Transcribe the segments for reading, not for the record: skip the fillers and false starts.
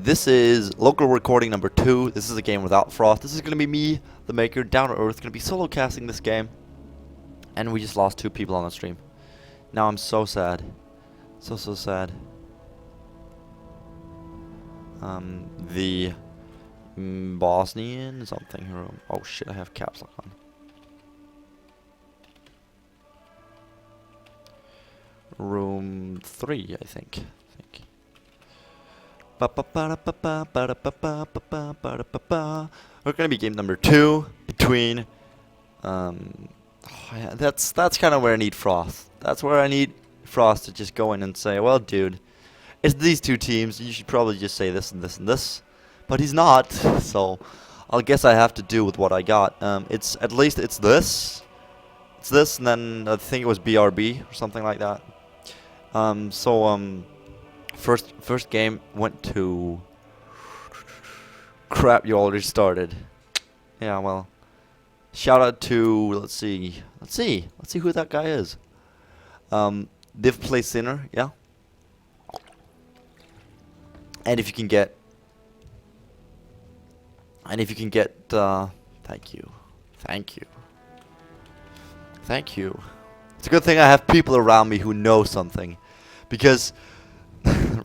This is local recording number 2. This is a game without Frost. This is going to be me, the maker, down to earth, going to be solo casting this game. And we just lost 2 people on the stream. Now I'm so sad. So sad. The Bosnian something room. Oh shit, I have caps lock on. Room 3, I think. We're gonna be game number 2 between yeah, that's kind of where I need Frost. That's where I need Frost to just go in and say, well, dude, it's these 2 teams. You should probably just say this and this and this. But he's not, so I'll guess I have to do with what I got. It's at least it's this, and then I think it was BRB or something like that. First game went to crap. You already started. Yeah, well, shout out to let's see who that guy is. Div Play Sinner, yeah. And if you can get, thank you. It's a good thing I have people around me who know something, because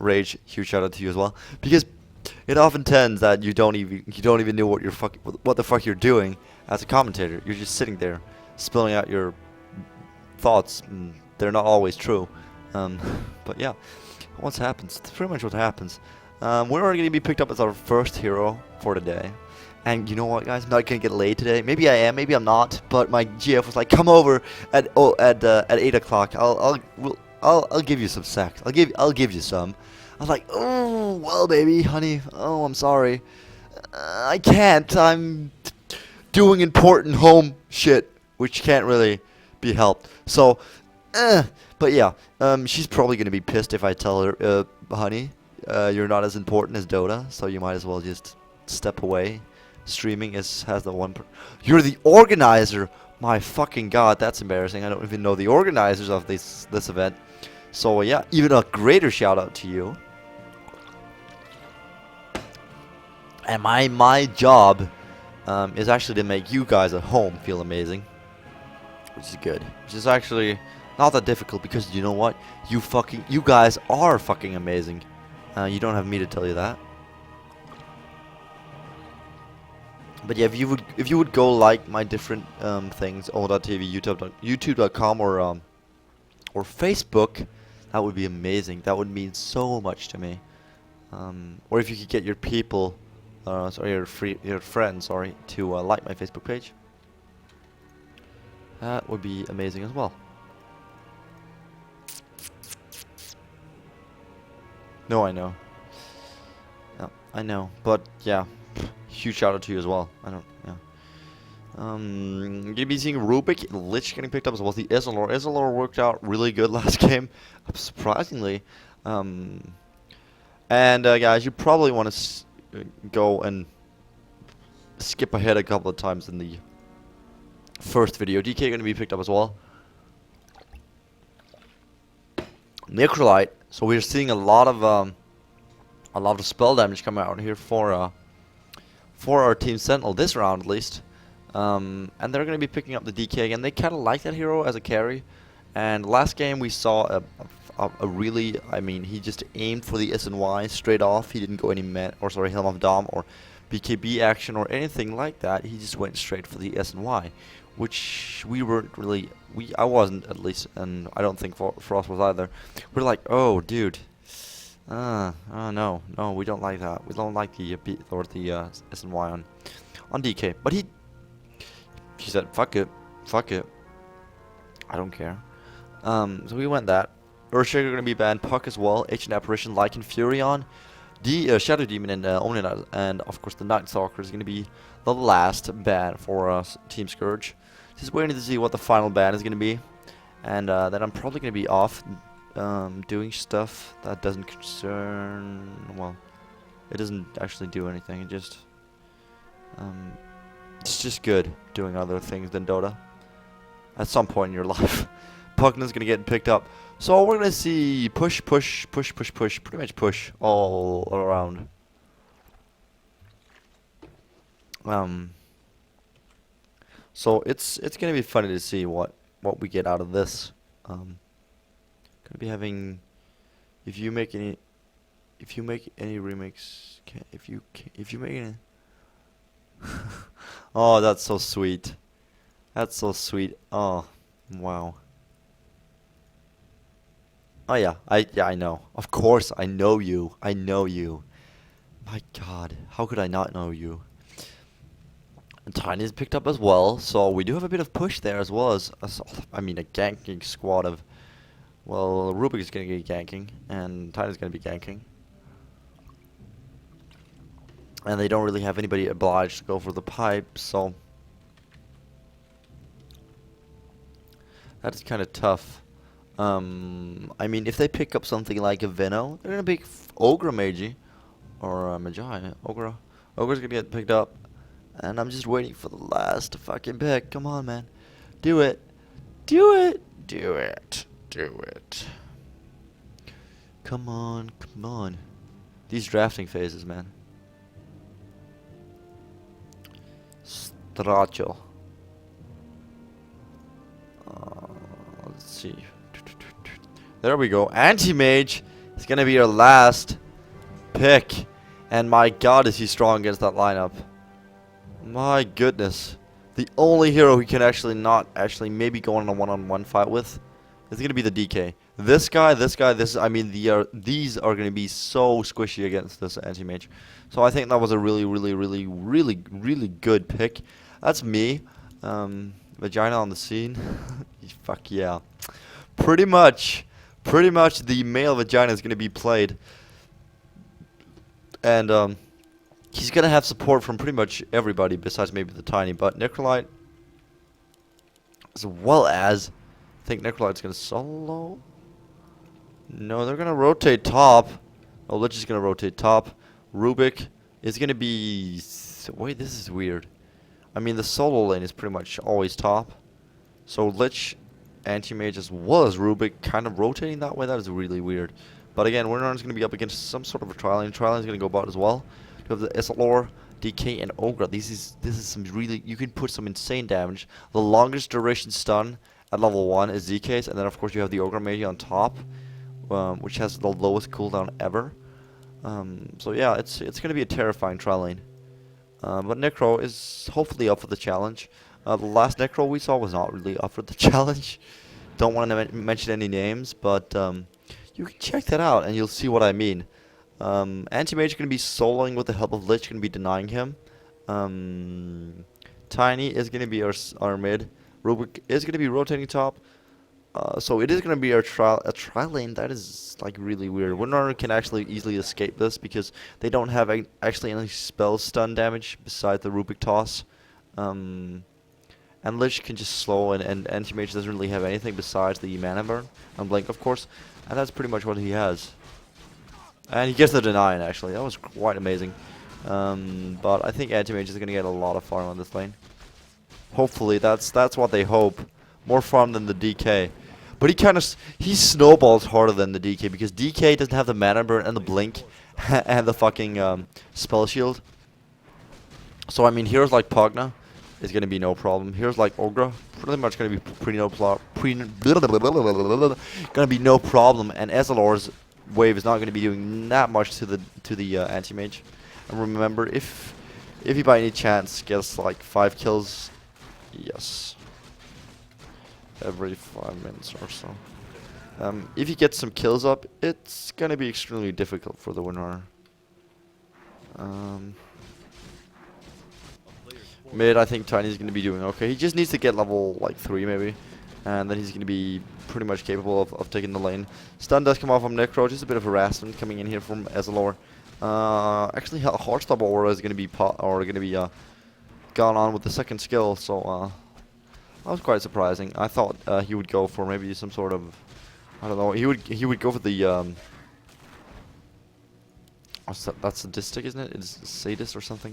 Rage, huge shout out to you as well, because it often tends that you don't even know what the fuck you're doing as a commentator. You're just sitting there spilling out your thoughts, and they're not always true. But yeah, what happens? It's pretty much what happens. We're already going to be picked up as our first hero for today. And you know what, guys? I'm not going to get laid today. Maybe I am, maybe I'm not. But my GF was like, "Come over at 8 o'clock. I'll give you some sex. I'll give you some." I was like, "Oh, well, baby, honey. Oh, I'm sorry. I can't. I'm doing important home shit, which can't really be helped." So, but yeah, she's probably going to be pissed if I tell her, "Honey, you're not as important as Dota, so you might as well just step away. Streaming has the one. You're the organizer. My fucking god, that's embarrassing. I don't even know the organizers of this event. So yeah, even a greater shout out to you. And my job is actually to make you guys at home feel amazing, which is good. Which is actually not that difficult, because you know what? You guys are fucking amazing. You don't have me to tell you that. But yeah, if you would go like my different things, o.tv, youtube.com, or Facebook, that would be amazing. That would mean so much to me. Or if you could get your people, your friends, to like my Facebook page, that would be amazing as well. No, I know. Yeah, I know, but yeah. Huge shout out to you as well. Gonna be seeing Rubik Lich getting picked up as well as the Isilor. Isilor worked out really good last game, surprisingly. And guys, you probably want to go and skip ahead a couple of times in the first video. DK gonna be picked up as well. Necrolite. So we're seeing a lot of spell damage coming out here for our Team Sentinel this round at least. And they're going to be picking up the DK again. They kind of like that hero as a carry. And last game we saw a really, I mean, he just aimed for the SNY straight off. He didn't go any Helm of Dom or BKB action or anything like that. He just went straight for the SNY, which we weren't really, I wasn't at least, and I don't think Frost was either. We're like, oh dude. No, we don't like that. We don't like the SNY on DK. But he said, fuck it. I don't care. So we went that. Urshiga gonna be banned. Puck as well. Ancient Apparition, Lycan, Furion, Shadow Demon, and Omni, and of course the Night Stalker is gonna be the last ban for Team Scourge. Just waiting to see what the final ban is gonna be, and then I'm probably gonna be off. Doing stuff that doesn't concern, well, it doesn't actually do anything. It's just good doing other things than Dota at some point in your life. Puckn's gonna get picked up, so we're gonna see push, pretty much push all around. Um, so it's gonna be funny to see what we get out of this. Gonna be having if you make any remakes, if you make any. Oh, that's so sweet. That's so sweet. Oh, wow. Oh yeah, I know. Of course, I know you. I know you. My God, how could I not know you? And Tiny's picked up as well, so we do have a bit of push there as well as I mean a ganking squad of well, Rubik is gonna be ganking and Tiny's gonna be ganking. And they don't really have anybody obliged to go for the pipe, so that is kind of tough. I mean, if they pick up something like a Veno, they're gonna pick Ogre Magi or Magi. Ogre's gonna get picked up, and I'm just waiting for the last fucking pick. Come on, man, do it, do it, do it, do it. Come on, come on. These drafting phases, man. Stracho. Let's see. There we go. Anti-Mage is going to be your last pick. And my God, is he strong against that lineup. My goodness. The only hero he can actually not actually maybe go on a one-on-one fight with is going to be the DK. This guy, I mean, these are going to be so squishy against this Anti-Mage. So I think that was a really, really, really, really, really good pick. That's me. Vagina on the scene. Fuck yeah. Pretty much the male vagina is going to be played. And he's going to have support from pretty much everybody besides maybe the Tiny. But Necrolite, as well as, I think Necrolite's going to solo. No, they're going to rotate top. Oh, Lich is going to rotate top. Rubik is going to be... Wait, this is weird. I mean, the solo lane is pretty much always top. So Lich, Anti-Mage, as well as Rubik kind of rotating that way. That is really weird. But again, Winrunner's going to be up against some sort of a tri lane. Tri lane is going to go bot as well. You have the SLR, DK, and Ogre. This is some really... You can put some insane damage. The longest duration stun at level 1 is ZK's. And then, of course, you have the Ogre Mage on top, which has the lowest cooldown ever. So yeah, it's going to be a terrifying tri lane. But Necro is hopefully up for the challenge. The last Necro we saw was not really up for the challenge. Don't want to mention any names, but you can check that out and you'll see what I mean. Anti-Mage is going to be soloing with the help of Lich, going to be denying him. Tiny is going to be our mid. Rubik is going to be rotating top. So it is going to be a tri lane. That is like really weird. Winrunner can actually easily escape this because they don't have actually any spell stun damage besides the Rubik toss. And Lich can just slow, and Anti-Mage doesn't really have anything besides the mana burn and blink, of course. And that's pretty much what he has. And he gets the denying, actually. That was quite amazing. But I think Anti-Mage is going to get a lot of farm on this lane. Hopefully, that's what they hope. More farm than the DK. But he snowballs harder than the DK because DK doesn't have the mana burn and the blink and the fucking spell shield. So I mean, heroes like Pogna is gonna be no problem. Heroes like Ogre pretty much gonna be gonna be no problem. And Ezalor's wave is not gonna be doing that much to the Anti-Mage. And remember, if he by any chance gets like 5 kills, yes. Every 5 minutes or so. If he gets some kills up, it's gonna be extremely difficult for the Winrunner. Mid, I think Tiny's gonna be doing okay. He just needs to get level like 3 maybe, and then he's gonna be pretty much capable of taking the lane. Stun does come off from Necro, just a bit of harassment coming in here from Ezalor. Actually, Heartstopper Aura is gonna be gone on with the second skill, so that was quite surprising. I thought he would go for maybe some sort of, I don't know. He would go for the that's sadistic, isn't it? It's sadist or something,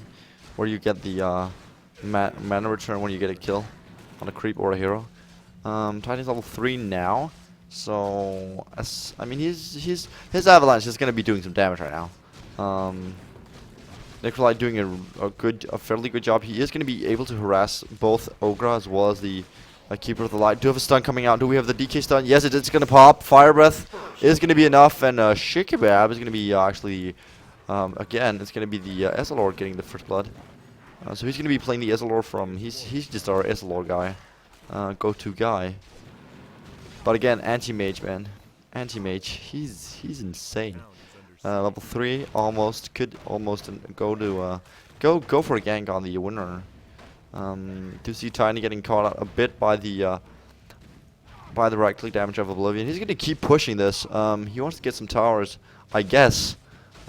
where you get the mana return when you get a kill on a creep or a hero. Tiny's level 3 now, so I mean his avalanche is gonna be doing some damage right now. Nikolai doing a fairly good job. He is going to be able to harass both Ogre as well as the Keeper of the Light. Do we have a stun coming out? Do we have the DK stun? Yes, it's going to pop. Fire Breath is going to be enough, and Shikabab is going to be actually, again, it's going to be the SLR getting the first blood. So he's going to be playing the SLR from, he's just our SLR guy, go-to guy. But again, anti-mage, man. Anti-mage, he's insane. Level 3, could almost go to, go for a gank on the Windrunner. Do see Tiny getting caught out a bit by the right-click damage of Oblivion. He's going to keep pushing this. He wants to get some towers, I guess.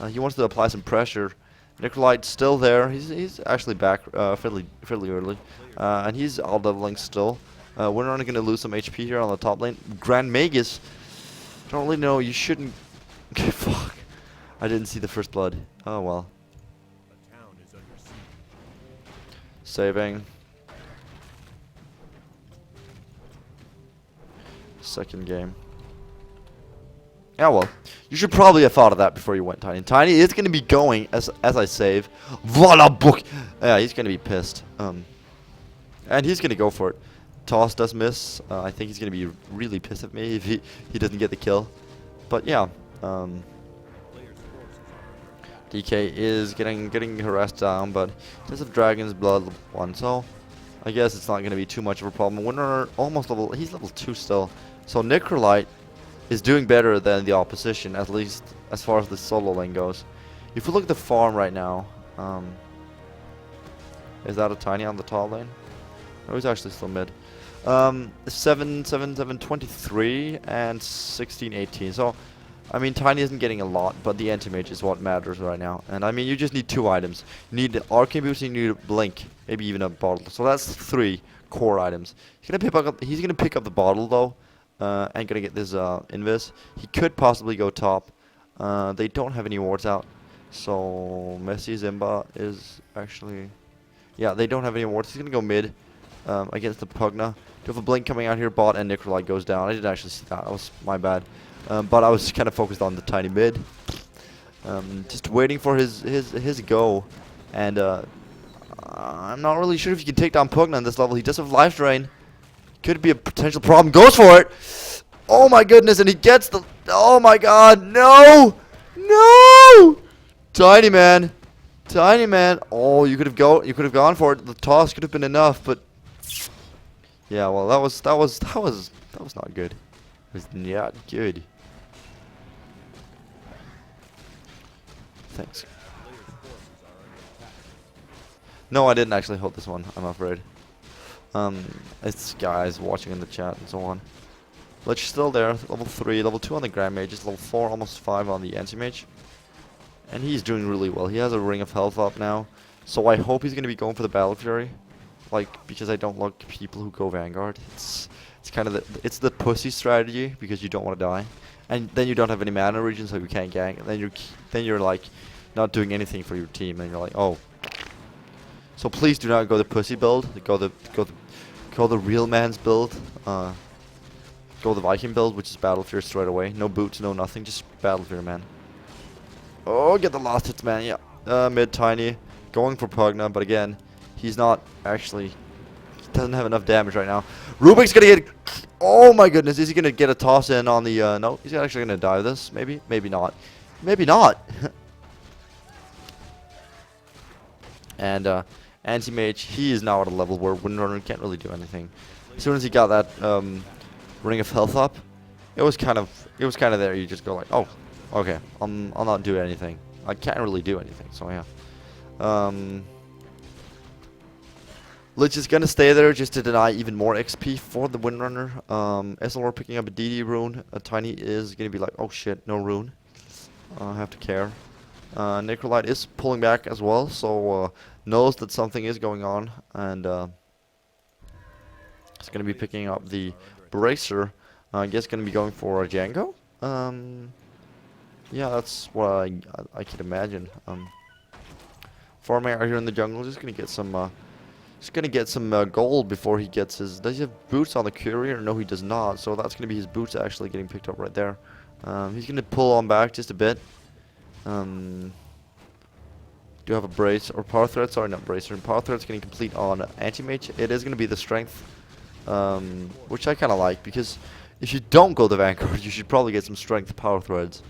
He wants to apply some pressure. Nikolite's still there. He's actually back fairly early, and he's all leveling still. We're only going to lose some HP here on the top lane. Grand Magus. Don't really know. You shouldn't. Fuck. I didn't see the first blood. Oh well. Saving. Second game. Yeah, well, you should probably have thought of that before you went Tiny. Tiny is going to be going as I save. Voila book. Yeah, he's going to be pissed. And he's going to go for it. Toss does miss. I think he's going to be really pissed at me if he doesn't get the kill. But yeah, DK is getting harassed down, but he does have Dragon's Blood level 1, so I guess it's not going to be too much of a problem. Winner almost level, he's level 2 still. So Necrolite is doing better than the opposition, at least as far as the solo lane goes. If you look at the farm right now, is that a Tiny on the top lane? Oh, he's actually still mid. 7, 23, and 16, 18. So, I mean, Tiny isn't getting a lot, but the anti-mage is what matters right now. And I mean, you just need 2 items. You need the Arcane Boots and you need a Blink, maybe even a bottle. So that's 3 core items. He's gonna pick up the bottle though, and gonna get this invis. He could possibly go top. They don't have any wards out, so Messi Zimba is actually, yeah, they don't have any wards. He's gonna go mid against the Pugna. Do have a Blink coming out here, bot, and Necrolite goes down. I didn't actually see that. That was my bad. But I was kind of focused on the Tiny mid. Just waiting for his go. And I'm not really sure if you can take down Pugna on this level. He does have Life Drain. Could be a potential problem. Goes for it! Oh my goodness, and he gets the... Oh my god, no! No! Tiny man. Tiny man. Oh, you could have gone for it. The toss could have been enough, but... Yeah, well, that was not good. It was not good. Thanks. No, I didn't actually hold this one, I'm afraid. It's guys watching in the chat and so on. Lich still there, level 3, level 2 on the Grand Mages, level 4, almost 5 on the Anti-Mage. And he's doing really well. He has a Ring of Health up now. So I hope he's going to be going for the Battle Fury. Like, because I don't like people who go Vanguard. It's kind of it's the pussy strategy because you don't want to die. And then you don't have any mana regen, so you can't gank. And then you're like not doing anything for your team, and you're like, oh. So please do not go the pussy build. Go the real man's build. Go the Viking build, which is Battle Fear straight away. No boots, no nothing, just Battle Fear, man. Oh, get the last hits, man. Yeah. Mid Tiny, going for Pugna, but again, he's not actually. He doesn't have enough damage right now. Rubik's gonna get. Oh my goodness, is he gonna get a toss in on the? No, he's actually gonna die this. Maybe, maybe not. Maybe not. And Anti-Mage, he is now at a level where Windrunner can't really do anything. As soon as he got that Ring of Health up, it was kind of there. You just go like, oh, okay, I'll not do anything. I can't really do anything. So yeah. Lich is gonna stay there just to deny even more XP for the Windrunner. SLR picking up a DD rune. Tiny is gonna be like, oh shit, no rune. I have to care. Necrolite is pulling back as well, so knows that something is going on, and it's gonna be picking up the Bracer. I guess gonna be going for a Django. Yeah, that's what I can imagine. Farming out here in the jungle, just gonna get some. He's gonna get some gold before he gets his. Does he have boots on the courier? No, he does not. So that's gonna be his boots actually getting picked up right there. He's gonna pull on back just a bit. Do Do have a brace or power thread? Sorry, not bracer. Power thread's getting complete on anti-mage. It is going to be the strength, which I kind of like, because if you don't go the Vanguard, you should probably get some strength power threads.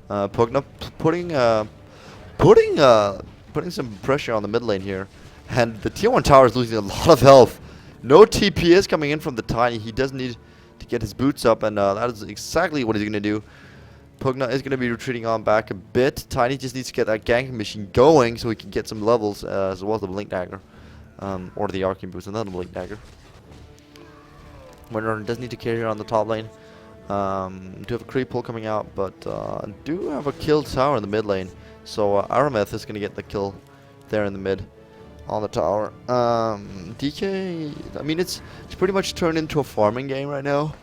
Pugna putting some pressure on the mid lane here, and the tier 1 tower is losing a lot of health. No TP is coming in from the Tiny. He does need to get his boots up, and that is exactly what he's going to do. Pugna is going to be retreating on back a bit. Tiny just needs to get that ganking machine going so he can get some levels, as well as the Blink Dagger. Or the Arcane Boots, and then the Blink Dagger. Windrunner does need to carry her on the top lane. Do have a creep pull coming out, but do have a kill tower in the mid lane. So Arameth is going to get the kill there in the mid on the tower. DK, I mean, it's pretty much turned into a farming game right now.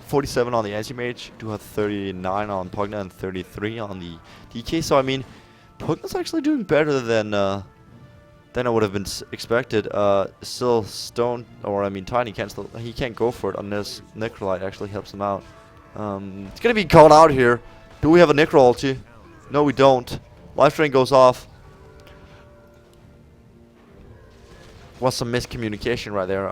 47 on the anti-mage, do have 39 on Pugna and 33 on the DK. So I mean, Pugna's actually doing better than I would have been expected. Still Stone, or I mean Tiny he can't go for it unless Necrolite actually helps him out. It's gonna be called out here. Do we have a Necro ulti? No, we don't. Life Drain goes off. Was some miscommunication right there.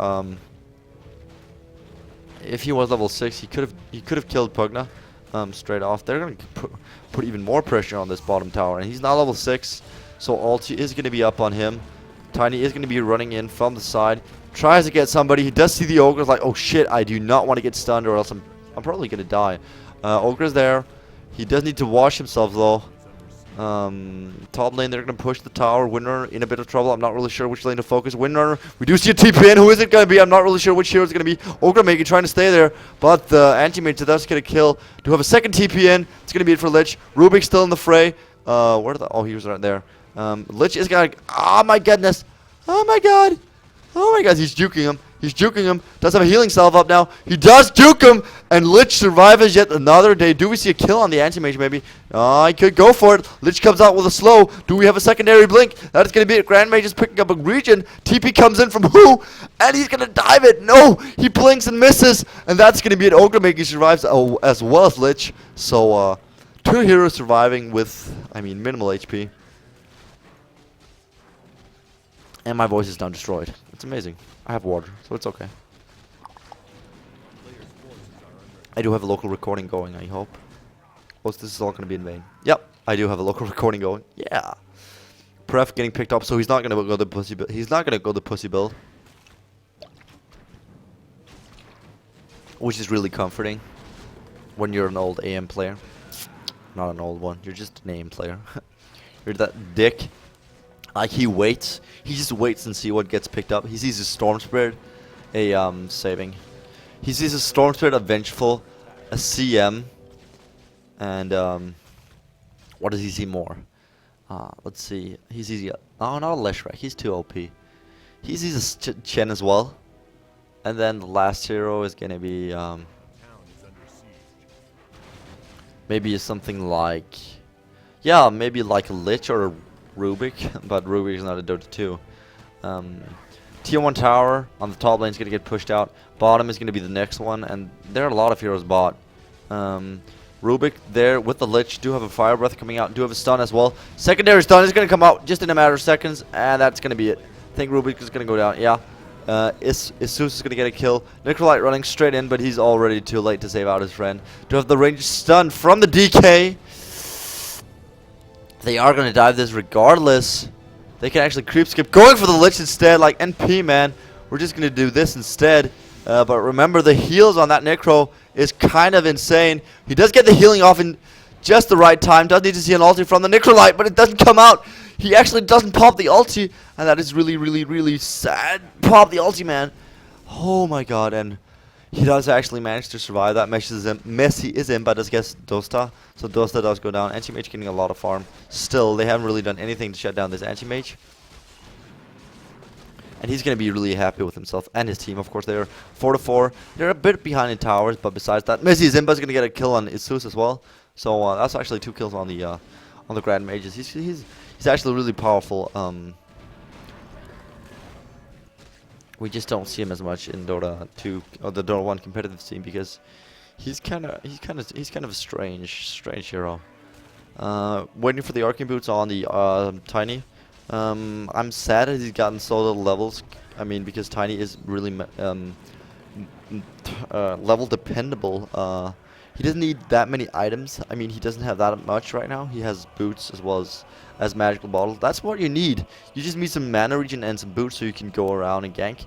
If he was level 6, he could have killed Pugna straight off. They're gonna put even more pressure on this bottom tower, and he's not level 6, so ulti is gonna be up on him. Tiny is gonna be running in from the side, tries to get somebody. He does see the ogre's like, oh shit, I do not want to get stunned, or else I'm probably gonna die. Ogre's there. He does need to wash himself though. Top lane, they're going to push the tower. Windrunner in a bit of trouble. I'm not really sure which lane to focus. Windrunner, we do see a TP in. Who is it going to be? I'm not really sure which hero it's going to be. Ogre Maker trying to stay there, but the anti-mage does get a kill. Do have a second TP in. It's going to be it for Lich. Rubik's still in the fray. Where the? Oh, he was right there. Lich is going to. Oh my goodness. Oh my god. Oh my god. He's juking him. He's juking him. Does have a healing salve up now. He does juke him. And Lich survives yet another day. Do we see a kill on the anti-mage maybe? I could go for it. Lich comes out with a slow. Do we have a secondary blink? That is going to be it. Grand Mage is picking up a region. TP comes in from who? And he's going to dive it. No. He blinks and misses. And that's going to be it. Ogre Mage survives as well as Lich. So, 2 heroes surviving with, I mean, minimal HP. And my voice is now destroyed. It's amazing. I have water, so it's okay. I do have a local recording going, I hope. Oh, this is all going to be in vain. Yep, I do have a local recording going. Yeah. Pref getting picked up, so he's not going to go the pussy build. He's not going to go the pussy build. Which is really comforting when you're an old AM player. Not an old one, you're just an AM player. You're that dick. Like, he waits. He just waits and see what gets picked up. He sees a Storm Spirit, saving. He sees a Storm Spirit, a Vengeful, a CM, and what does he see more? Let's see. He sees oh, not a Leshrac. He's too OP. He sees a Chen as well, and then the last hero is gonna be maybe something like, yeah, maybe like a Lich or a Rubik, but Rubik is not a Dota 2. Tier 1 tower on the top lane is going to get pushed out. Bottom is going to be the next one, and there are a lot of heroes bot. Rubik there with the Lich. Do have a Fire Breath coming out. Do have a stun as well. Secondary stun is going to come out just in a matter of seconds, and that's going to be it. I think Rubik is going to go down. Yeah. Isus is going to get a kill. Necrolite running straight in, but he's already too late to save out his friend. Do have the ranged stun from the DK. They are going to dive this regardless. They can actually creep skip. Going for the Lich instead, like NP, man. We're just going to do this instead. But remember, the heals on that Necro is kind of insane. He does get the healing off in just the right time. Does need to see an ulti from the Necrolite, but it doesn't come out. He actually doesn't pop the ulti. And that is really, really, really sad. Pop the ulti, man. Oh my god. And he does actually manage to survive. That Messi is in, but does get Dosta. So Dosta does go down. Anti-Mage getting a lot of farm. Still, they haven't really done anything to shut down this Anti-Mage. And he's going to be really happy with himself and his team. Of course, they're 4-4. They're a bit behind in towers, but besides that, Messi is in, but he's going to get a kill on Isus as well. So that's actually 2 kills on the Grand Mages. He's actually really powerful. We just don't see him as much in Dota 2 or the Dota 1 competitive scene because he's kind of a strange hero. Waiting for the arcing boots on the Tiny. I'm sad that he's gotten so little levels. I mean, because Tiny is really level dependable. He doesn't need that many items. I mean, he doesn't have that much right now. He has boots as well as magical bottles. That's what you need. You just need some mana regen and some boots so you can go around and gank.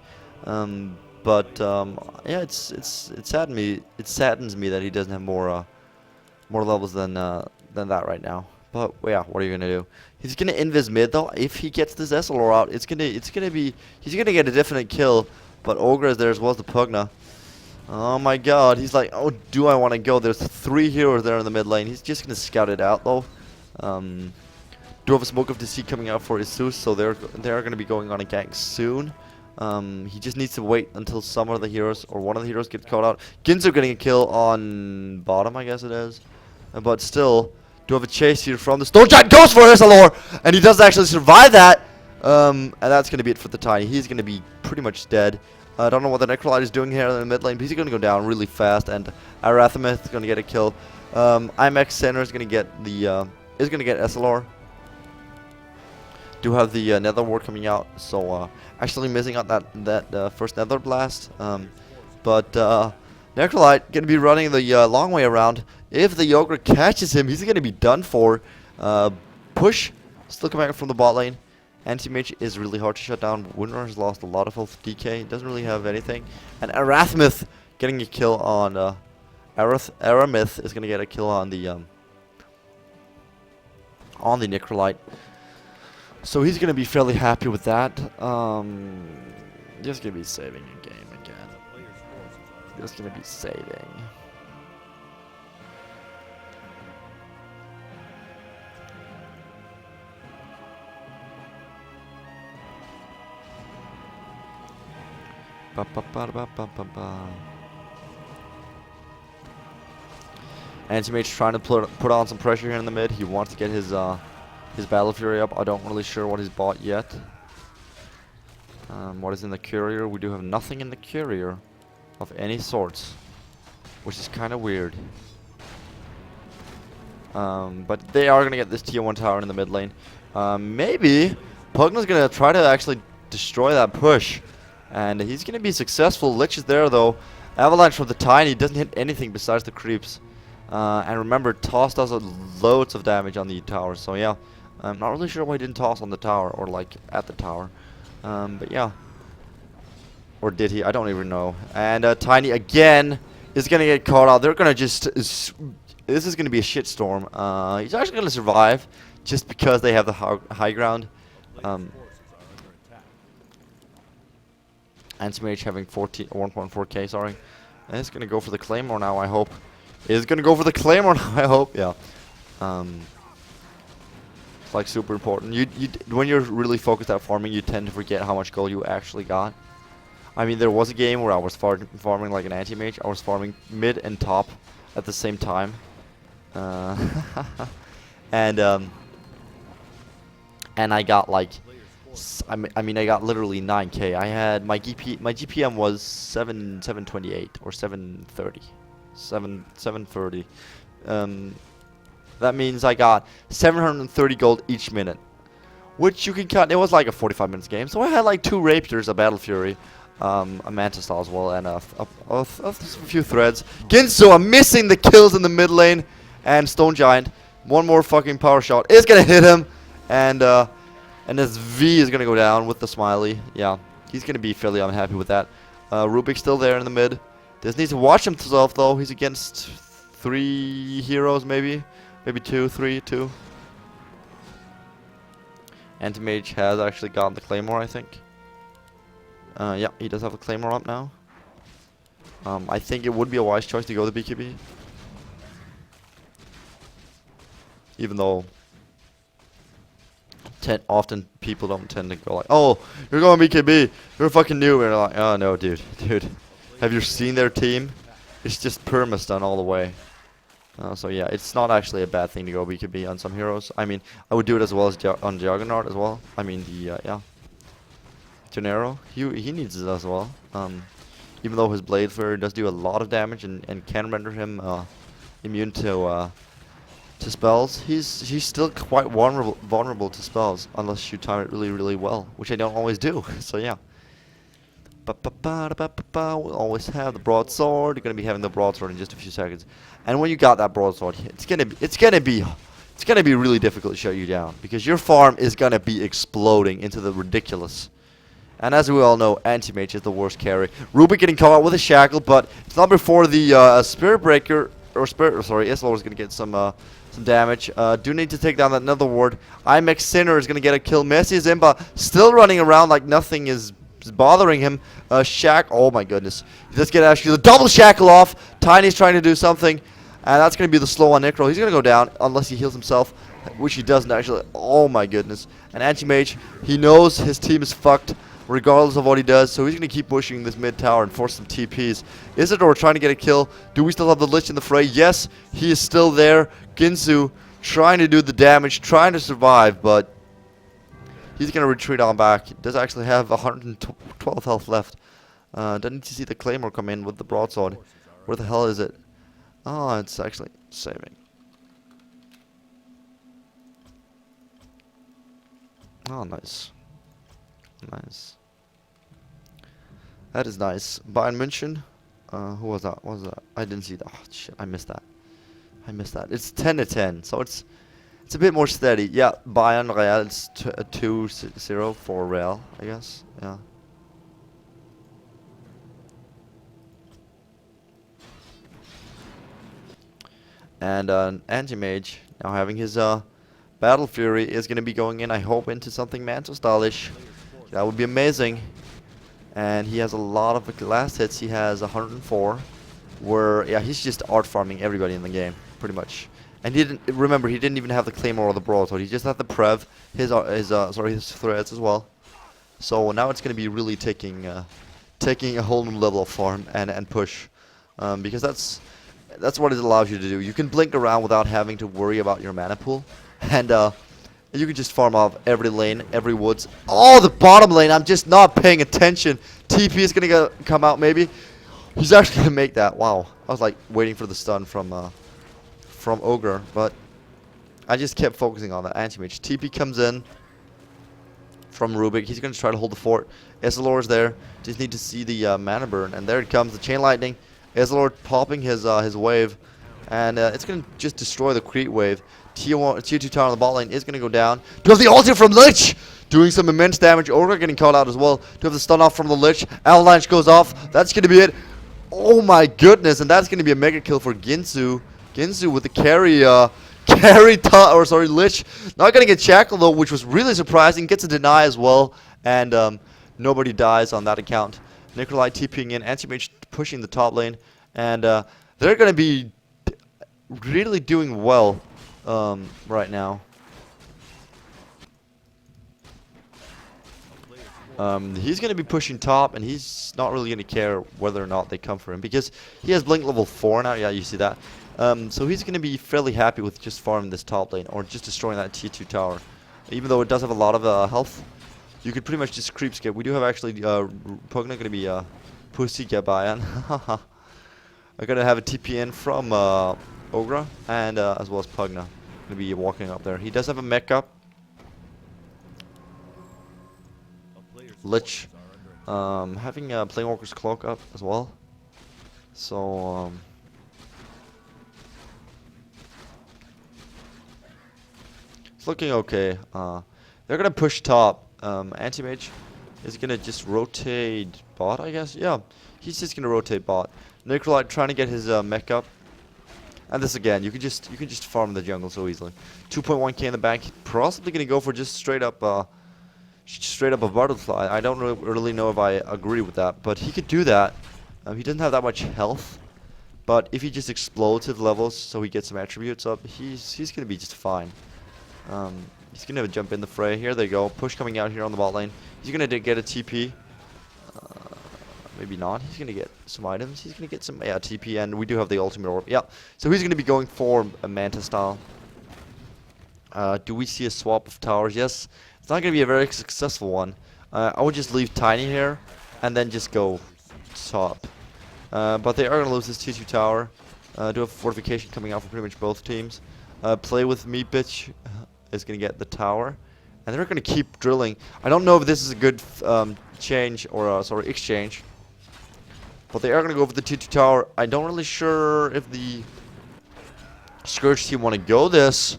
Yeah, it saddens me that he doesn't have more levels than that right now. But yeah, what are you gonna do? He's gonna invis mid though. If he gets this SLR out, he's gonna get a definite kill. But Ogre is there as well as the Pugna. Oh my god, he's like, oh, do I want to go? There's 3 heroes there in the mid lane. He's just gonna scout it out though. Do have a smoke of the sea coming out for Isus, so they're gonna be going on a gank soon. He just needs to wait until some of the heroes or one of the heroes gets caught out. Ginzo getting a kill on bottom, I guess it is. But still, do have a chase here from the Stone Giant. Goes for Isalor, and he does actually survive that. And that's gonna be it for the Tiny. He's gonna be pretty much dead. I don't know what the Necrolite is doing here in the mid lane, but he's gonna go down really fast, and Arathimith is gonna get a kill. IMX Center is gonna get SLR. Do have the Nether Ward coming out, so actually missing out that first Nether Blast. Necrolite gonna be running the long way around. If the Ogre catches him, he's gonna be done for. Push still coming out from the bot lane. Anti-Mage is really hard to shut down. Winner has lost a lot of health. DK doesn't really have anything. And Arathimith getting a kill on Aramith is gonna get a kill on the Necrolite. So he's gonna be fairly happy with that. Just gonna be saving a game again. Just gonna be saving. Anti-Mage trying to put on some pressure here in the mid. He wants to get his Battle Fury up. I don't really sure what he's bought yet. What is in the courier? We do have nothing in the courier of any sorts, which is kind of weird. But they are gonna get this tier 1 tower in the mid lane. Maybe Pugna's gonna try to actually destroy that push. And he's going to be successful. Lich is there, though. Avalanche from the Tiny doesn't hit anything besides the creeps. And remember, toss does loads of damage on the tower. So, yeah. I'm not really sure why he didn't toss on the tower or, like, at the tower. But, yeah. Or did he? I don't even know. And Tiny, again, is going to get caught out. They're going to just... This is going to be a shitstorm. He's actually going to survive just because they have the high ground. Anti-Mage having 1.4k, sorry. And it's gonna go for the Claymore now, I hope. It's gonna go for the Claymore now, I hope. Yeah. It's like super important. When you're really focused at farming, you tend to forget how much gold you actually got. I mean, there was a game where I was farming like an Anti-Mage. I was farming mid and top at the same time. And I got like... I mean, I got literally 9k. I had my GPM was 728 or 730, 730. That means I got 730 gold each minute, which you can count. It was like a 45 minutes game, so I had like 2 Raptors, a Battle Fury, a Manta Star as well, and a few threads. Ginzo, I'm missing the kills in the mid lane, and Stone Giant. One more fucking power shot is gonna hit him, and this V is going to go down with the smiley. Yeah, he's going to be fairly unhappy with that. Rubik's still there in the mid. Just needs to watch himself, though. He's against 3 heroes, maybe. Maybe 2, 3, 2. Anti-Mage has actually gotten the Claymore, I think. Yeah, he does have a Claymore up now. I think it would be a wise choice to go the BKB. Even though... often people don't tend to go like, oh, you're going BKB, you're a fucking noob, and they're like, oh no, dude, have you seen their team? It's just perma-stun all the way. So yeah, it's not actually a bad thing to go BKB on some heroes. I mean, I would do it as well as on Juggernaut as well. I mean, yeah, Gennaro, he needs it as well. Even though his Blade Flare does do a lot of damage and can render him immune to to spells. He's still quite vulnerable to spells unless you time it really well, which I don't always do. So yeah. We'll always have the broadsword. You're gonna be having the broadsword in just a few seconds, and when you got that broadsword, it's gonna be really difficult to shut you down because your farm is gonna be exploding into the ridiculous. And as we all know, anti-mage is the worst carry. Rubik getting caught out with a shackle, but it's not before the spirit breaker or spirit. Sorry, Isilor is gonna get some damage. Do need to take down that another ward. IMX Sinner is gonna get a kill. Messi Zimba still running around like nothing is bothering him. Oh my goodness. Let's get actually the double shackle off. Tiny's trying to do something. And that's going to be the slow on Necro. He's going to go down unless he heals himself, which he doesn't actually. Oh my goodness. And Anti-Mage, he knows his team is fucked regardless of what he does, so he's going to keep pushing this mid tower and force some TPs. Isidore trying to get a kill. Do we still have the Lich in the fray? Yes, he is still there. Ginsu trying to do the damage, trying to survive, but he's going to retreat on back. He does actually have 112 health left. Doesn't need to see the Claymore come in with the broadsword. Where the hell is it? Oh, it's actually saving. Oh, nice. Nice. That is nice. Bayern München. Who was that? What was that? I didn't see that. Oh, shit. I missed that. I missed that. It's 10-10. So it's a bit more steady. Yeah, Bayern Real. It's 2-0 for Real, I guess. Yeah. And Anti-Mage, now having his Battle Fury, is going to be going in, I hope, into something Mantle stylish. That would be amazing. And he has a lot of last hits. He has 104. Where, yeah, he's just art farming everybody in the game, pretty much. And he didn't, remember, he didn't even have the Claymore or the Broadsword. He just had the Prev, his threads as well. So now it's going to be really taking a whole new level of farm and push. Because that's what it allows you to do. You can blink around without having to worry about your mana pool. And you can just farm off every lane, every woods. Oh, the bottom lane, I'm just not paying attention. TP is going to come out maybe. He's actually going to make that. Wow. I was like waiting for the stun from Ogre. But I just kept focusing on that anti-mage. TP comes in from Rubik. He's going to try to hold the fort. Isilor is there. Just need to see the mana burn. And there it comes, the Chain Lightning. Isilor popping his wave, and it's going to just destroy the creep wave. Tier 2 tower on the bot lane is going to go down. Do have the ulti from Lich, doing some immense damage. Ogre getting called out as well. Do have the stun off from the Lich. Avalanche goes off. That's going to be it. Oh my goodness, and that's going to be a mega kill for Ginsu. Ginsu with the Lich. Not going to get Shackle though, which was really surprising. Gets a deny as well, and nobody dies on that account. Nikolai TPing in, Anti-Mage pushing the top lane, and they're going to be really doing well right now. He's going to be pushing top, and he's not really going to care whether or not they come for him, because he has Blink level 4 now, yeah, you see that. So he's going to be fairly happy with just farming this top lane, or just destroying that tier 2 tower. Even though it does have a lot of health, you could pretty much just creep skip. We do have actually Pugna going to be Pussy Gabayan. I'm going to have a TP in from Ogre, and as well as Pugna. Going to be walking up there. He does have a mech up. Lich. Having Planeswalker's Cloak up as well. So, it's looking okay. They're going to push top. Anti-Mage is going to just rotate bot, I guess. Yeah, he's just going to rotate bot. Necrolite trying to get his mech up. And this again, you can just farm the jungle so easily. 2.1k in the bank. Possibly going to go for just straight up a butterfly. I don't really know if I agree with that, but he could do that. He doesn't have that much health, but if he just explodes his levels so he gets some attributes up, he's going to be just fine. He's going to jump in the fray. Here they go. Push coming out here on the bot lane. He's going to get a TP. Maybe not. He's going to get some items. He's going to get some TP, and we do have the ultimate orb. Yeah. So he's going to be going for a Manta style. Do we see a swap of towers? Yes. It's not going to be a very successful one. I would just leave Tiny here, and then just go top. But they are going to lose this T2 tower. Do have fortification coming out for pretty much both teams. Play with me, bitch, is gonna get the tower, and they're gonna keep drilling. I don't know if this is a good change or sorry, exchange, but they are gonna go for the T2 tower. I don't really sure if the Scourge team want to go this.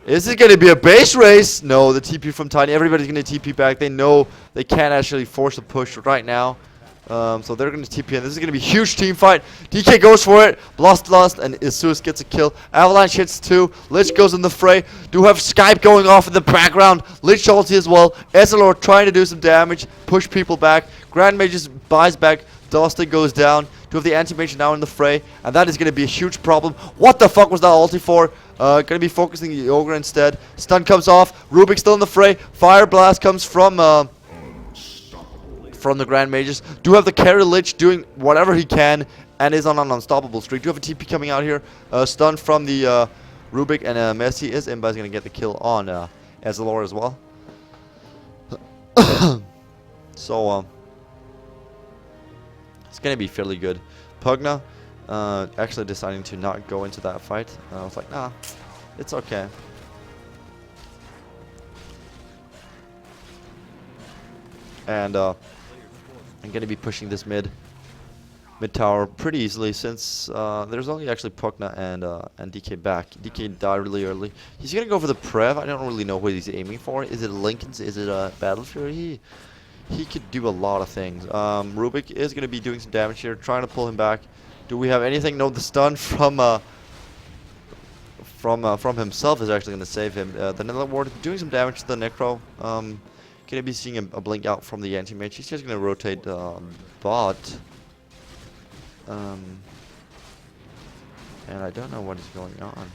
Is it going to be a base race? No, the TP from Tiny. Everybody's going to TP back. They know they can't actually force a push right now. So they're going to TP in. This is going to be a huge team fight. DK goes for it. Blast, and Isus gets a kill. Avalanche hits 2. Lich goes in the fray. Do have Skype going off in the background. Lich ulti as well. Ezreal trying to do some damage. Push people back. Grand Mages buys back. Dustin goes down. To have the anti-mage now in the fray, and that is going to be a huge problem. What the fuck was that ulti for? Going to be focusing the Ogre instead. Stun comes off. Rubik still in the fray. Fire Blast comes from the Grand Mages. Do have the carry Lich doing whatever he can, and is on an unstoppable streak. Do have a TP coming out here. Stun from the Rubik, and Messi is going to get the kill on Ezreal as well. So, it's going to be fairly good. Pugna actually deciding to not go into that fight. I was like, nah, it's okay. And I'm going to be pushing this mid tower pretty easily since there's only actually Pugna and DK back. DK died really early. He's going to go for the Prev. I don't really know what he's aiming for. Is it Lincoln's? Is it a Battle Fury? He could do a lot of things. Rubik is going to be doing some damage here, trying to pull him back. Do we have anything? No, the stun from himself is actually going to save him. The Nether Ward doing some damage to the Necro. Going to be seeing a blink out from the anti-mage. He's just going to rotate bot. And I don't know what is going on.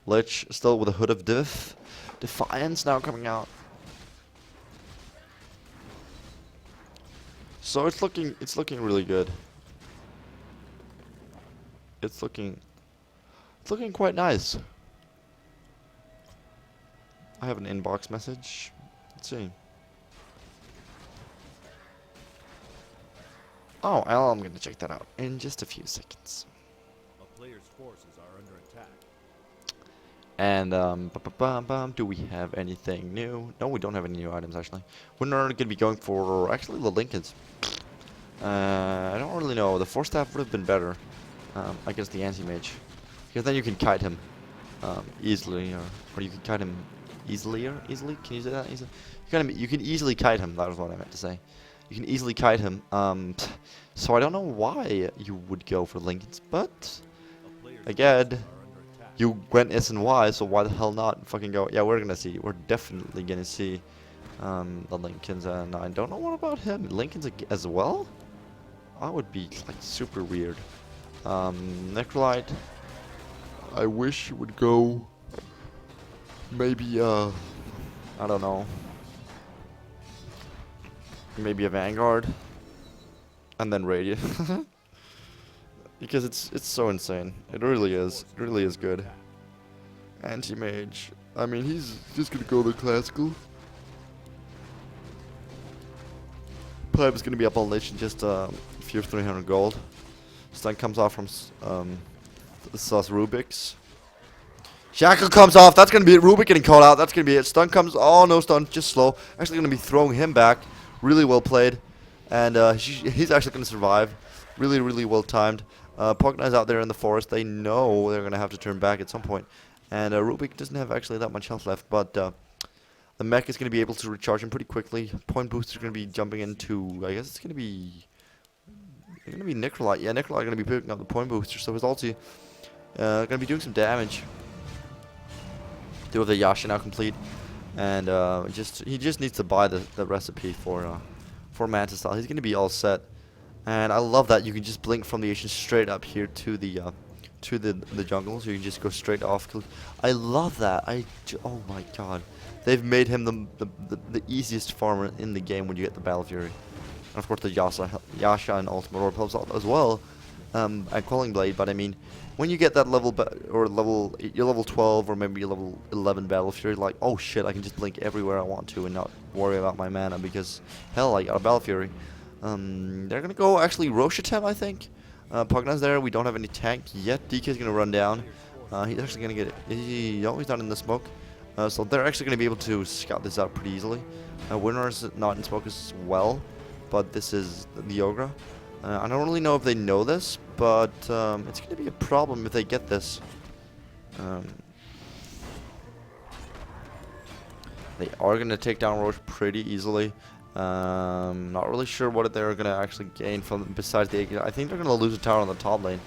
Lich still with a Hood of Defiance now coming out. So it's looking really good. It's looking quite nice. I have an inbox message. Let's see. Oh, I'm gonna check that out in just a few seconds. A player's forces are under attack. And do we have anything new? No, we don't have any new items actually. We're not gonna be going for actually the Lincolns. I don't really know. The Force Staff would have been better against the anti-mage, because then you can kite him easily, or you can kite him easily. Can you say that easily? You can easily kite him. That was what I meant to say. You can easily kite him. So I don't know why you would go for Lincolns, but again, you went S and Y, so why the hell not fucking go? Yeah, we're gonna see. We're definitely gonna see the Lincolns, and I don't know what about him. Lincolns as well? That would be like super weird. Necrolite. I wish you would go. Maybe I don't know. Maybe a Vanguard, and then Radiant. Because it's so insane. It really is. It really is good. Anti-mage. I mean, he's just gonna go the classical. Pipe is gonna be up on Lich in just a few 300 gold. Stun comes off from Sus Rubik's. Shackle comes off. That's gonna be it. Rubik getting called out. That's gonna be it. Stun comes. Oh no, stun. Just slow. Actually gonna be throwing him back. Really well played, and he's actually gonna survive. Really, really well timed. Pugna's out there in the forest. They know they're gonna have to turn back at some point, and Rubik doesn't have actually that much health left. But the mech is gonna be able to recharge him pretty quickly. Point booster is gonna be jumping into. I guess it's gonna be Necrolite. Yeah, Necrolite gonna be picking up the point booster. So his ulti gonna be doing some damage. Do have the Yasha now complete, and he just needs to buy the recipe for Mantis style. He's gonna be all set, and I love that you can just blink from the Asian straight up here to the jungle, so you can just go straight off. I love that. Oh my god, they've made him the easiest farmer in the game when you get the Battle Fury, and of course the Yasha and Ultimate Orb helps out as well, and Quelling Blade. But I mean, when you get that level you're level 12 or maybe level 11 Battle Fury, like, oh shit, I can just blink everywhere I want to and not worry about my mana because hell, I got a Battle Fury. They're gonna go actually Roshatem, I think. Pugna's there. We don't have any tank yet. DK's gonna run down. He's actually gonna get it. Oh, he's not in the smoke. So they're actually gonna be able to scout this out pretty easily. Winner's not in smoke as well, but this is the Ogre. I don't really know if they know this, but it's gonna be a problem if they get this. They are gonna take down Roche pretty easily. Not really sure what they're gonna actually gain from besides the. I think they're gonna lose a tower on the top lane.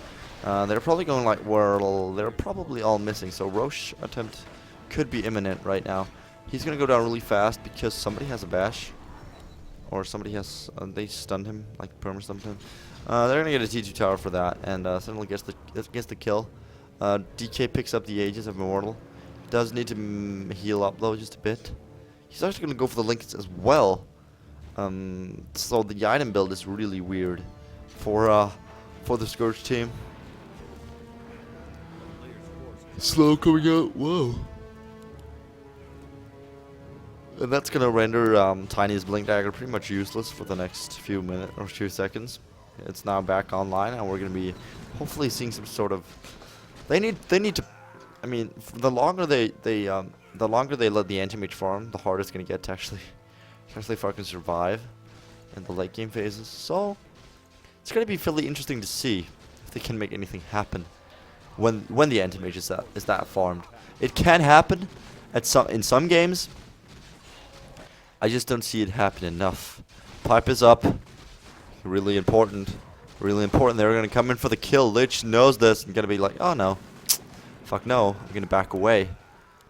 They're probably going like Whirl. They're probably all missing. So Roche attempt could be imminent right now. He's gonna go down really fast because somebody has a bash, or somebody has. They stunned him, like perma stunned him. They're gonna get a T2 tower for that, and suddenly gets the kill. DK picks up the Aegis of Immortal. Does need to heal up though just a bit. He's actually gonna go for the Links as well. So the item build is really weird for the Scourge team. Slow coming out. Whoa. And that's gonna render Tiny's Blink Dagger pretty much useless for the next few minutes or few seconds. It's now back online, and we're gonna be hopefully seeing some sort of. They need to. I mean, the longer they let the anti-mage farm, the harder it's gonna get to actually fucking survive in the late game phases. So it's gonna be fairly interesting to see if they can make anything happen when the anti-mage is that farmed. It can happen in some games. I just don't see it happen enough. Pipe is up. Really important. Really important. They're gonna come in for the kill. Lich knows this and gonna be like, oh no. Fuck no. I'm gonna back away.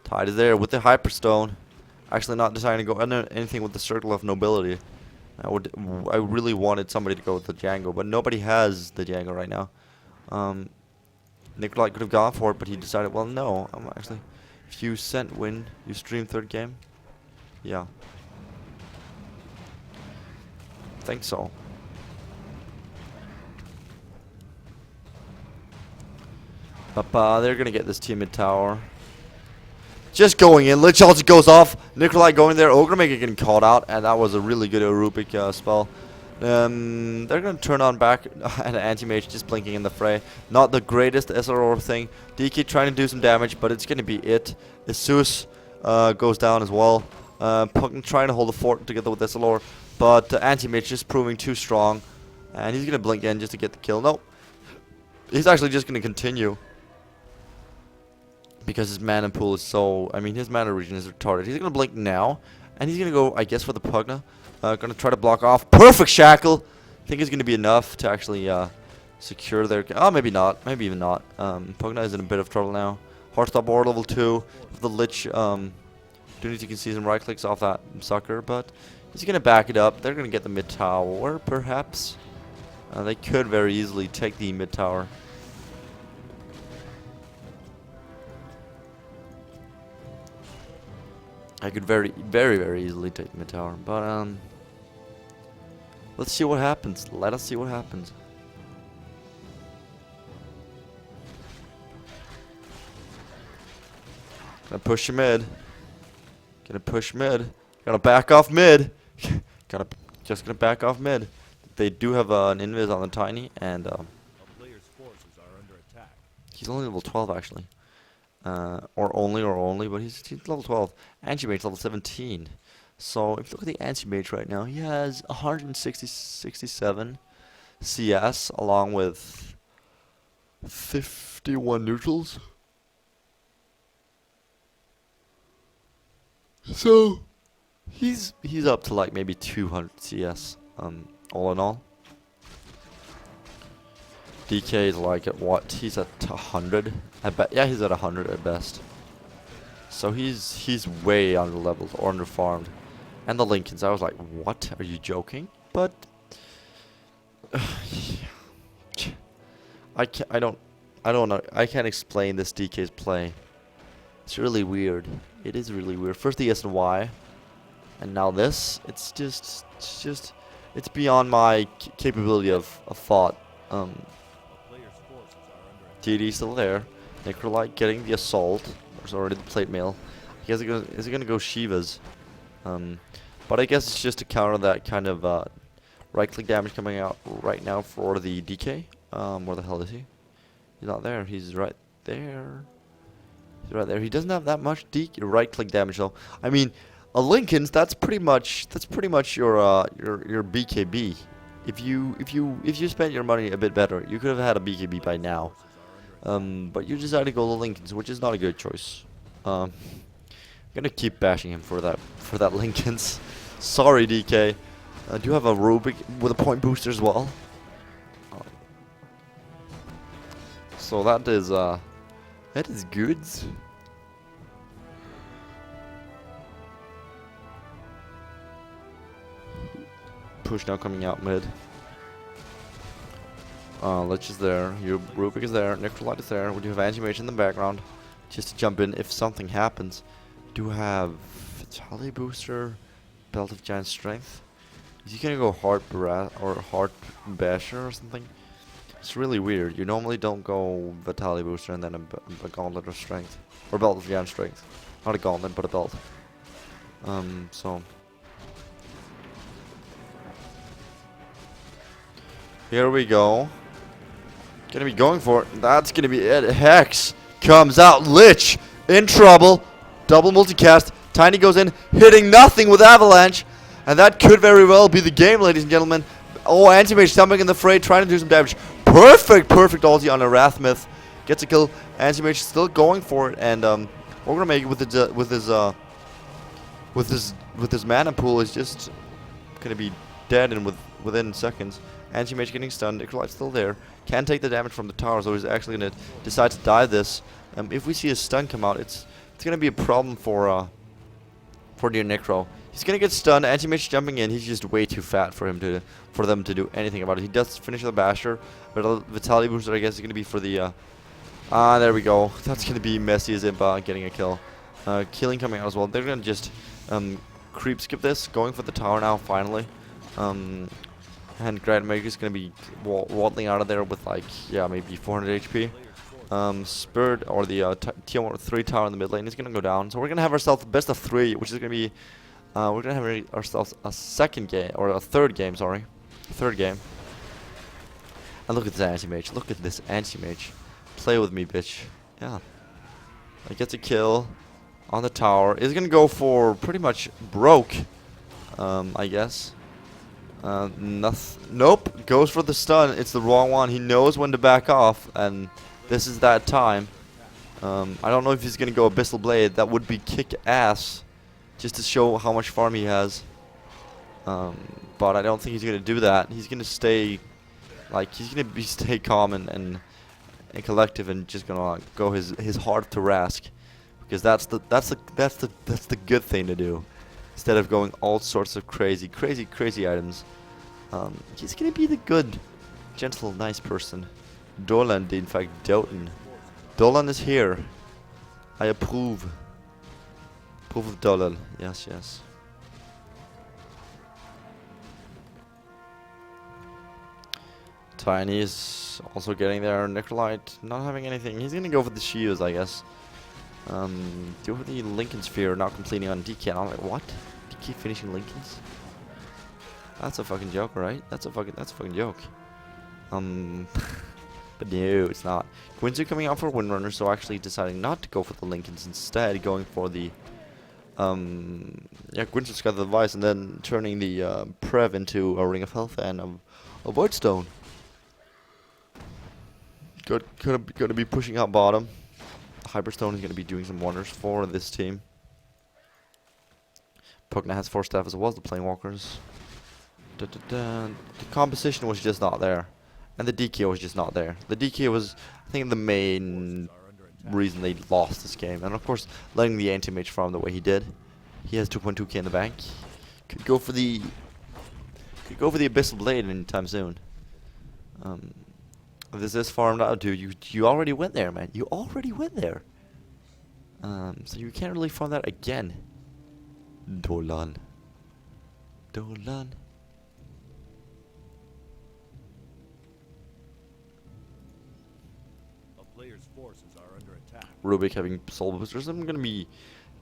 Tide is there with the Hyperstone. Actually not deciding to go anything with the Circle of Nobility. I really wanted somebody to go with the Django, but nobody has the Django right now. Nikolai could have gone for it, but he decided, well, no. I'm actually, if you sent win, you stream third game. Yeah. Think so. But they're gonna get this team mid tower. Just going in. Lich also goes off. Nikolai going there. Ogre Maker getting caught out, and that was a really good Arubic spell. They're gonna turn on back an anti-mage just blinking in the fray. Not the greatest SRO thing. DK trying to do some damage, but it's gonna be it. Isus goes down as well. Puck trying to hold the fort together with SLR, but anti-mage just proving too strong, and he's gonna blink in just to get the kill. Nope. He's actually just gonna continue. Because his mana pool is so. I mean, his mana region is retarded. He's gonna blink now, and he's gonna go, I guess, for the Pugna. Gonna try to block off. Perfect shackle. I think it's gonna be enough to actually secure their. Oh, maybe not. Maybe even not. Pugna is in a bit of trouble now. Heartstop War level 2. The Lich. Do need to see some right clicks off that sucker, but he's gonna back it up. They're gonna get the mid tower, perhaps. They could very easily take the mid tower. I could very easily take the mid tower, but let's see what happens. Let us see what happens. Gonna push mid. Gonna push mid. Gonna back off mid. Just gonna back off mid. They do have an invis on the Tiny, and A player's forces are under attack. he's only level 12 actually. Or only, but he's level 12. Anti-Mage level 17. So if you look at the Anti-Mage right now, he has 167 CS along with 51 neutrals. So he's up to like maybe 200 CS all in all. DK is like at what? He's at 100. I bet. Yeah, he's at 100 at best. So he's way under leveled or under farmed. And the Lincolns, I was like, what? Are you joking? But I don't know. I can't explain this DK's play. It's really weird. It is really weird. First the S and Y, and now this. It's beyond my capability of thought. TD still there. Nikolai getting the assault. There's already the plate mail. Is he gonna go Shivas? But I guess it's just to counter that kind of right click damage coming out right now for the DK. Where the hell is he? He's not there. He's right there. He's right there. He doesn't have that much right-click damage though. I mean, a Lincoln's that's pretty much your BKB. If you spent your money a bit better, you could have had a BKB by now. But you decided to go to Lincoln's, which is not a good choice. I'm gonna keep bashing him for that Lincoln's. Sorry, DK. I do have a Rubik with a point booster as well. So that is good. Push now coming out mid. Lich is there. Your Rubik is there. Necrolite is there. We do have Anti-Mage in the background, just to jump in if something happens. Do have Vitality Booster, Belt of Giant Strength. Is he gonna go Heart Basher or something? It's really weird. You normally don't go Vitality Booster and then a Gauntlet of Strength. Or Belt of Giant Strength. Not a Gauntlet, but a Belt. So. Here we go. Gonna be going for it. That's gonna be it. Hex comes out. Lich in trouble. Double multicast. Tiny goes in, hitting nothing with Avalanche. And that could very well be the game, ladies and gentlemen. Oh, Anti-Mage jumping in the fray, trying to do some damage. Perfect ulti on a Wrathmyth. Gets a kill. Anti-Mage still going for it, and we're gonna make it with his mana pool is just gonna be dead in within seconds. Anti-Mage getting stunned. Necrolite's still there. Can't take the damage from the tower, so he's actually gonna decide to die this. If we see a stun come out, it's gonna be a problem for the Necro. He's gonna get stunned. Anti-Mage jumping in. He's just way too fat for them to do anything about it. He does finish the Basher, but Vitality Booster I guess is gonna be for the there we go. That's gonna be Messy as Impa getting a kill. Killing coming out as well. They're gonna just creep skip this, going for the tower now finally. And Grandmaker is gonna be waddling out of there with like maybe 400 HP. Spirit or the tier 3 tower in the mid lane is gonna go down. So we're gonna have ourselves a best of 3, which is gonna be we're gonna have ourselves a second game or a third game. Sorry, third game. And look at this Anti-Mage. Look at this Anti-Mage. Play with me, bitch. Yeah. He gets a kill on the tower. Is gonna go for pretty much broke. I guess. Nope. Goes for the stun. It's the wrong one. He knows when to back off, and this is that time. I don't know if he's gonna go Abyssal Blade. That would be kick ass, just to show how much farm he has. But I don't think he's gonna do that. He's gonna stay, stay calm and collective, and just gonna go his heart to Rask, because that's the good thing to do, instead of going all sorts of crazy items. He's gonna be the good, gentle, nice person. Dolan, in fact, Dotan. Dolan is here. I approve. Approve of Dolan. Yes, yes. Tiny is also getting there. Necrolite not having anything. He's gonna go for the shields, I guess. Do with the Lincoln Sphere not completing on DK. And I'm like, what? DK finishing Lincolns? That's a fucking joke, right? That's a fucking joke. But no, it's not. Quincy coming out for Windrunner, so actually deciding not to go for the Lincolns, instead going for the Quincy's got the device, and then turning the Prev into a Ring of Health and a Voidstone. Gonna be pushing out bottom. Hyperstone is gonna be doing some wonders for this team. Pugna has 4 staff as well as the Planewalkers. The composition was just not there. And the DK was just not there. The DK was, I think, the main reason they lost this game. And of course, letting the Anti-Mage farm the way he did. He has 2.2k in the bank. Could go for the Abyssal Blade anytime soon. This is farmed out, dude. You already went there, man. You already went there. So you can't really farm that again. Dolan. Players' forces are under attack. Rubik having soul boosters. I'm gonna be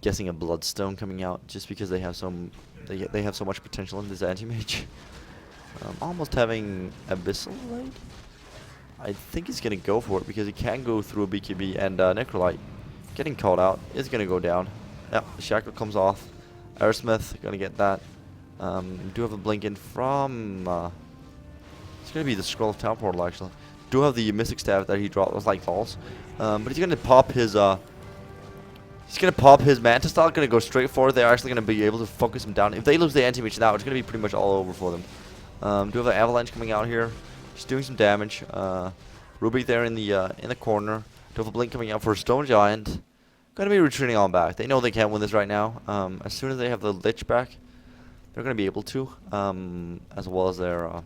guessing a Bloodstone coming out, just because they have they have so much potential in this Anti-Mage. Almost having Abyssal Blade. I think he's gonna go for it because he can go through a BKB, and Necrolite getting called out is gonna go down. Yep, the shackle comes off. Aerosmith gonna get that. Do have a blink in from. It's gonna be the Scroll of Town Portal actually. Do have the Mystic Staff that he dropped. Was like false, but he's gonna pop his. He's gonna pop his Manta Style. Gonna go straight forward. They're actually gonna be able to focus him down. If they lose the anti-mage now, it's gonna be pretty much all over for them. Do have the Avalanche coming out here, just doing some damage. Rubik there in the corner. Do have a blink coming out for a Stone Giant. Gonna be retreating on back. They know they can't win this right now. As soon as they have the Lich back, they're gonna be able to. As well as their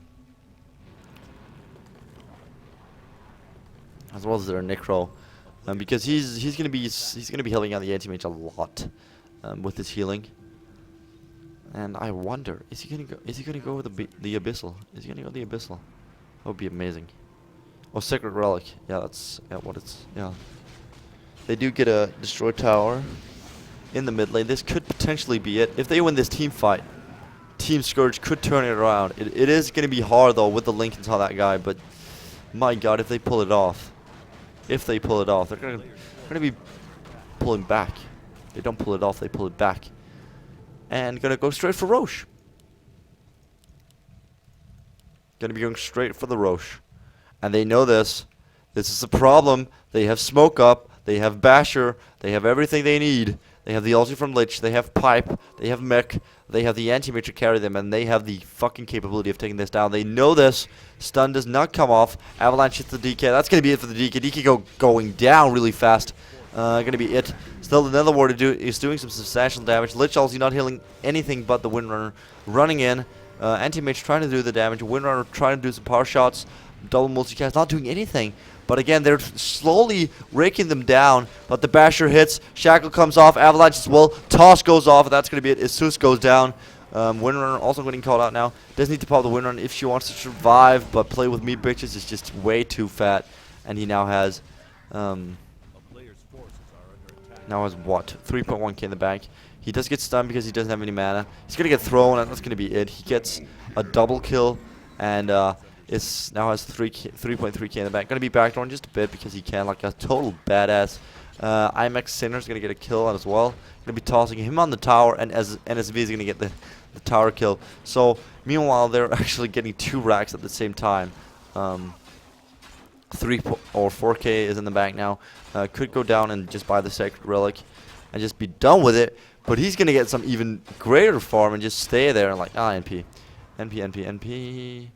Necro, because he's gonna be helping out the anti-mage a lot with his healing. And I wonder, is he gonna go with the Abyssal? Is he gonna go the Abyssal? That would be amazing. Oh, Sacred Relic. Yeah, that's what it's. Yeah. They do get a Destroy Tower in the mid lane. This could potentially be it. If they win this team fight, Team Scourge could turn it around. It is going to be hard, though, with the Lincolns on that guy. But, my God, if they pull it off. They're going to be pulling back. They don't pull it off, they pull it back. And going to go straight for Roche. Going to be going straight for the Roche. And they know this. This is a problem. They have Smoke Up. They have Basher. They have everything they need. They have the ulti from Lich. They have Pipe. They have Mech. They have the anti-mage to carry them. And they have the fucking capability of taking this down. They know this. Stun does not come off. Avalanche hits the DK. That's going to be it for the DK. DK going down really fast. Going to be it. Still, the Nether Ward is doing some substantial damage. Lich also not healing anything but the Windrunner. Running in. Anti-mage trying to do the damage. Windrunner trying to do some power shots. Double multicast not doing anything. But again, they're slowly raking them down. But the Basher hits. Shackle comes off. Avalanche as well. Toss goes off. And that's going to be it. Isus goes down. Windrunner also getting called out now. Does need to pop the Windrunner if she wants to survive. But play with me, bitches, is just way too fat. And he now has... what? 3.1k in the bank. He does get stunned because he doesn't have any mana. He's going to get thrown, and that's going to be it. He gets a double kill, and it's now has 3.3k in the bank. Going to be backdooring just a bit because he can, like a total badass. IMX Sinner's going to get a kill as well. Going to be tossing him on the tower, and NSV is going to get the tower kill. So, meanwhile, they're actually getting 2 racks at the same time. 4k is in the bank now. Could go down and just buy the Sacred Relic and just be done with it. But he's going to get some even greater farm and just stay there and like, NP. NP.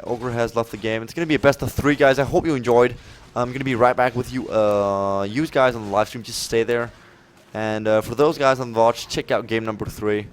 Ogre has left the game. It's going to be a best of 3, guys. I hope you enjoyed. I'm going to be right back with you. You guys on the live stream, just stay there. And for those guys on the watch, check out game number 3.